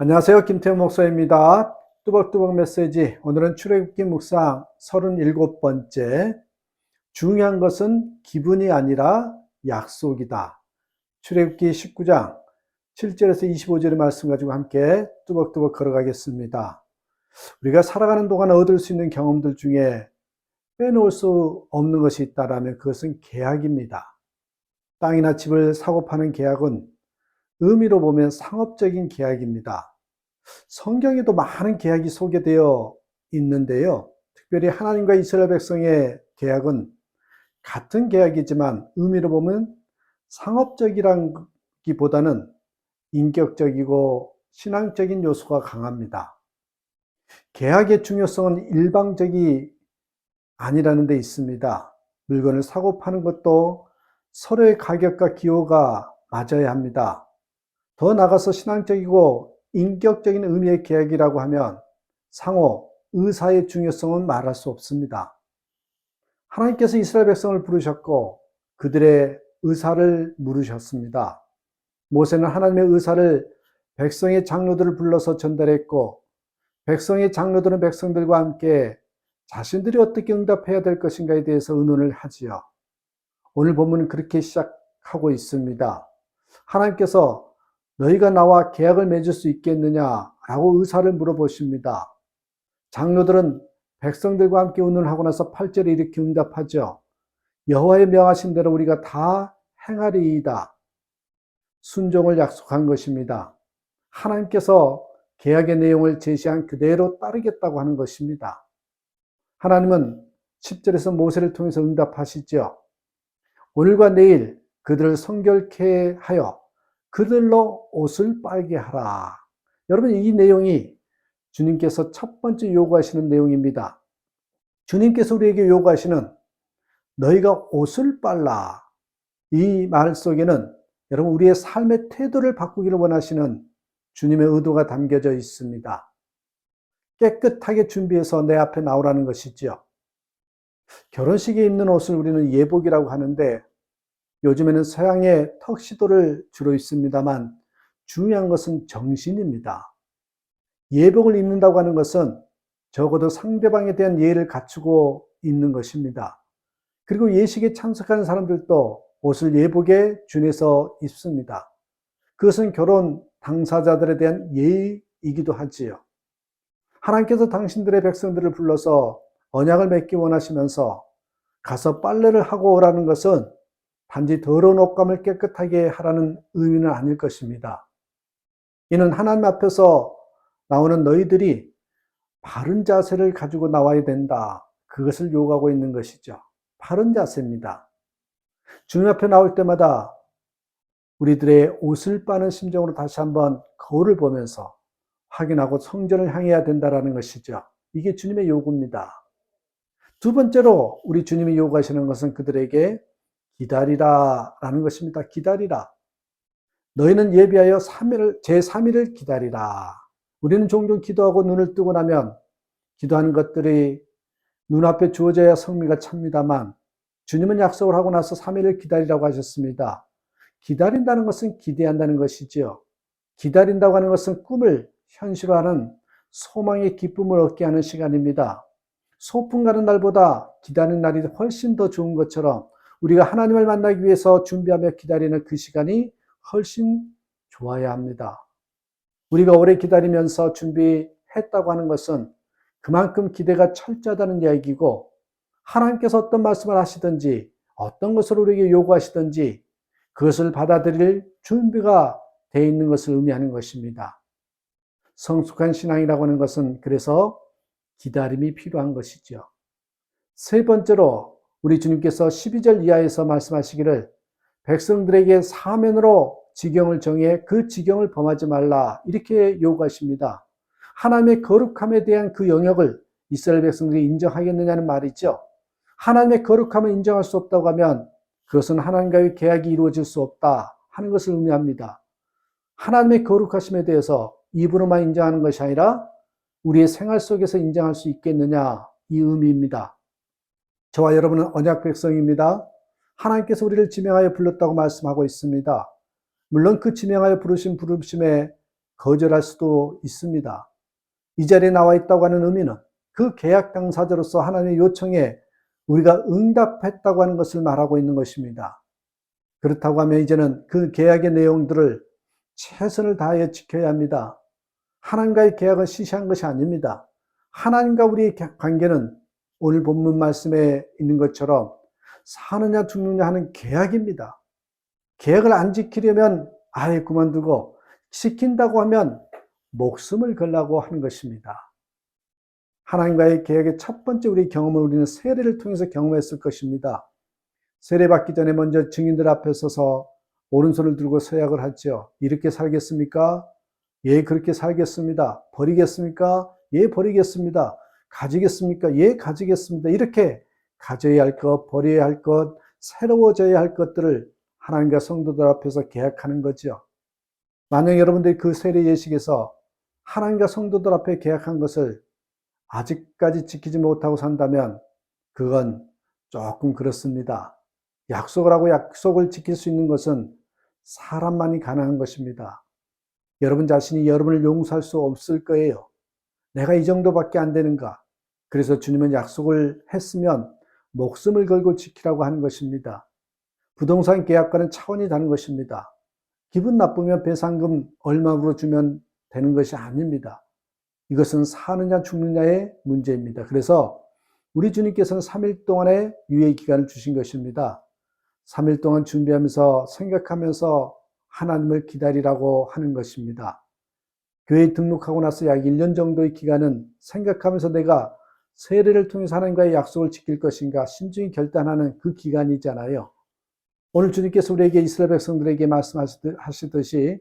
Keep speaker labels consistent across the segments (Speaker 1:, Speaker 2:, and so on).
Speaker 1: 안녕하세요. 김태형 목사입니다. 뚜벅뚜벅 메시지. 오늘은 출애굽기 묵상 37번째. 중요한 것은 기분이 아니라 약속이다. 출애굽기 19장 7절에서 25절의 말씀 가지고 함께 뚜벅뚜벅 걸어가겠습니다. 우리가 살아가는 동안 얻을 수 있는 경험들 중에 빼놓을 수 없는 것이 있다면 그것은 계약입니다. 땅이나 집을 사고 파는 계약은 의미로 보면 상업적인 계약입니다. 성경에도 많은 계약이 소개되어 있는데요. 특별히 하나님과 이스라엘 백성의 계약은 같은 계약이지만 의미로 보면 상업적이라기보다는 인격적이고 신앙적인 요소가 강합니다. 계약의 중요성은 일방적이 아니라는 데 있습니다. 물건을 사고 파는 것도 서로의 가격과 기호가 맞아야 합니다. 더 나아가서 신앙적이고 인격적인 의미의 계약이라고 하면 상호 의사의 중요성은 말할 수 없습니다. 하나님께서 이스라엘 백성을 부르셨고 그들의 의사를 물으셨습니다. 모세는 하나님의 의사를 백성의 장로들을 불러서 전달했고 백성의 장로들은 백성들과 함께 자신들이 어떻게 응답해야 될 것인가에 대해서 의논을 하지요. 오늘 본문은 그렇게 시작하고 있습니다. 하나님께서 너희가 나와 계약을 맺을 수 있겠느냐라고 의사를 물어보십니다. 장로들은 백성들과 함께 의논하고 나서 8절에 이렇게 응답하죠. 여호와의 명하신 대로 우리가 다 행하리이다. 순종을 약속한 것입니다. 하나님께서 계약의 내용을 제시한 그대로 따르겠다고 하는 것입니다. 하나님은 10절에서 모세를 통해서 응답하시죠. 오늘과 내일 그들을 성결케 하여 그들로 옷을 빨게 하라. 여러분, 이 내용이 주님께서 첫 번째 요구하시는 내용입니다. 주님께서 우리에게 요구하시는 너희가 옷을 빨라. 이 말 속에는 여러분 우리의 삶의 태도를 바꾸기를 원하시는 주님의 의도가 담겨져 있습니다. 깨끗하게 준비해서 내 앞에 나오라는 것이죠. 결혼식에 입는 옷을 우리는 예복이라고 하는데 요즘에는 서양의 턱시도를 주로 입습니다만 중요한 것은 정신입니다. 예복을 입는다고 하는 것은 적어도 상대방에 대한 예의를 갖추고 있는 것입니다. 그리고 예식에 참석하는 사람들도 옷을 예복에 준해서 입습니다. 그것은 결혼 당사자들에 대한 예의이기도 하지요. 하나님께서 당신들의 백성들을 불러서 언약을 맺기 원하시면서 가서 빨래를 하고 오라는 것은 단지 더러운 옷감을 깨끗하게 하라는 의미는 아닐 것입니다. 이는 하나님 앞에서 나오는 너희들이 바른 자세를 가지고 나와야 된다. 그것을 요구하고 있는 것이죠. 바른 자세입니다. 주님 앞에 나올 때마다 우리들의 옷을 빠는 심정으로 다시 한번 거울을 보면서 확인하고 성전을 향해야 된다는 것이죠. 이게 주님의 요구입니다. 두 번째로 우리 주님이 요구하시는 것은 그들에게 기다리라 라는 것입니다. 기다리라. 너희는 예비하여 제3일을 기다리라. 우리는 종종 기도하고 눈을 뜨고 나면 기도하는 것들이 눈앞에 주어져야 성미가 찹니다만 주님은 약속을 하고 나서 3일을 기다리라고 하셨습니다. 기다린다는 것은 기대한다는 것이지요. 기다린다고 하는 것은 꿈을 현실화하는 소망의 기쁨을 얻게 하는 시간입니다. 소풍 가는 날보다 기다리는 날이 훨씬 더 좋은 것처럼 우리가 하나님을 만나기 위해서 준비하며 기다리는 그 시간이 훨씬 좋아야 합니다. 우리가 오래 기다리면서 준비했다고 하는 것은 그만큼 기대가 철저하다는 이야기고 하나님께서 어떤 말씀을 하시든지 어떤 것을 우리에게 요구하시든지 그것을 받아들일 준비가 되어 있는 것을 의미하는 것입니다. 성숙한 신앙이라고 하는 것은 그래서 기다림이 필요한 것이죠. 세 번째로 우리 주님께서 12절 이하에서 말씀하시기를 백성들에게 사면으로 지경을 정해 그 지경을 범하지 말라 이렇게 요구하십니다. 하나님의 거룩함에 대한 그 영역을 이스라엘 백성들이 인정하겠느냐는 말이죠. 하나님의 거룩함을 인정할 수 없다고 하면 그것은 하나님과의 계약이 이루어질 수 없다 하는 것을 의미합니다. 하나님의 거룩하심에 대해서 입으로만 인정하는 것이 아니라 우리의 생활 속에서 인정할 수 있겠느냐 이 의미입니다. 저와 여러분은 언약 백성입니다. 하나님께서 우리를 지명하여 불렀다고 말씀하고 있습니다. 물론 그 지명하여 부르신 부르심에 거절할 수도 있습니다. 이 자리에 나와 있다고 하는 의미는 그 계약 당사자로서 하나님의 요청에 우리가 응답했다고 하는 것을 말하고 있는 것입니다. 그렇다고 하면 이제는 그 계약의 내용들을 최선을 다하여 지켜야 합니다. 하나님과의 계약은 시시한 것이 아닙니다. 하나님과 우리의 관계는 오늘 본문 말씀에 있는 것처럼 사느냐 죽느냐 하는 계약입니다. 계약을 안 지키려면 아예 그만두고 지킨다고 하면 목숨을 걸라고 하는 것입니다. 하나님과의 계약의 첫 번째 우리 경험을 우리는 세례를 통해서 경험했을 것입니다. 세례받기 전에 먼저 증인들 앞에 서서 오른손을 들고 서약을 하죠. 이렇게 살겠습니까? 예, 그렇게 살겠습니다. 버리겠습니까? 예, 버리겠습니다. 가지겠습니까? 예, 가지겠습니다. 이렇게 가져야 할 것, 버려야 할 것, 새로워져야 할 것들을 하나님과 성도들 앞에서 계약하는 거죠. 만약 여러분들이 그 세례 예식에서 하나님과 성도들 앞에 계약한 것을 아직까지 지키지 못하고 산다면 그건 조금 그렇습니다. 약속을 하고 약속을 지킬 수 있는 것은 사람만이 가능한 것입니다. 여러분 자신이 여러분을 용서할 수 없을 거예요. 내가 이 정도밖에 안 되는가? 그래서 주님은 약속을 했으면 목숨을 걸고 지키라고 하는 것입니다. 부동산 계약과는 차원이 다른 것입니다. 기분 나쁘면 배상금 얼마로 주면 되는 것이 아닙니다. 이것은 사느냐 죽느냐의 문제입니다. 그래서 우리 주님께서는 3일 동안의 유예 기간을 주신 것입니다. 3일 동안 준비하면서 생각하면서 하나님을 기다리라고 하는 것입니다. 교회에 등록하고 나서 약 1년 정도의 기간은 생각하면서 내가 세례를 통해서 하나님과의 약속을 지킬 것인가 신중히 결단하는 그 기간이잖아요. 오늘 주님께서 우리에게 이스라엘 백성들에게 말씀하시듯이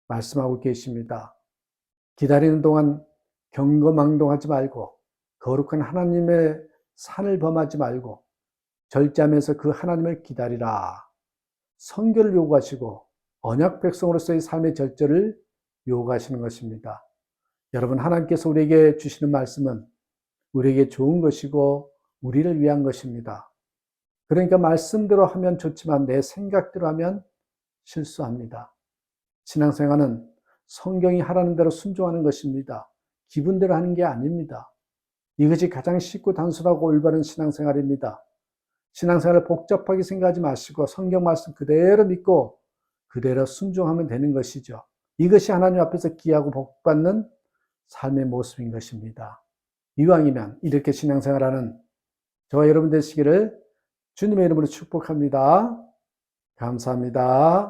Speaker 1: 말씀하고 계십니다. 기다리는 동안 경거망동하지 말고 거룩한 하나님의 산을 범하지 말고 절제하면서 그 하나님을 기다리라. 성결을 요구하시고 언약 백성으로서의 삶의 절제를 요구하시는 것입니다. 여러분, 하나님께서 우리에게 주시는 말씀은 우리에게 좋은 것이고 우리를 위한 것입니다. 그러니까 말씀대로 하면 좋지만 내 생각대로 하면 실수합니다. 신앙생활은 성경이 하라는 대로 순종하는 것입니다. 기분대로 하는 게 아닙니다. 이것이 가장 쉽고 단순하고 올바른 신앙생활입니다. 신앙생활을 복잡하게 생각하지 마시고 성경 말씀 그대로 믿고 그대로 순종하면 되는 것이죠. 이것이 하나님 앞에서 귀하고 복받는 삶의 모습인 것입니다. 이왕이면 이렇게 신앙생활하는 저와 여러분 되시기를 주님의 이름으로 축복합니다. 감사합니다.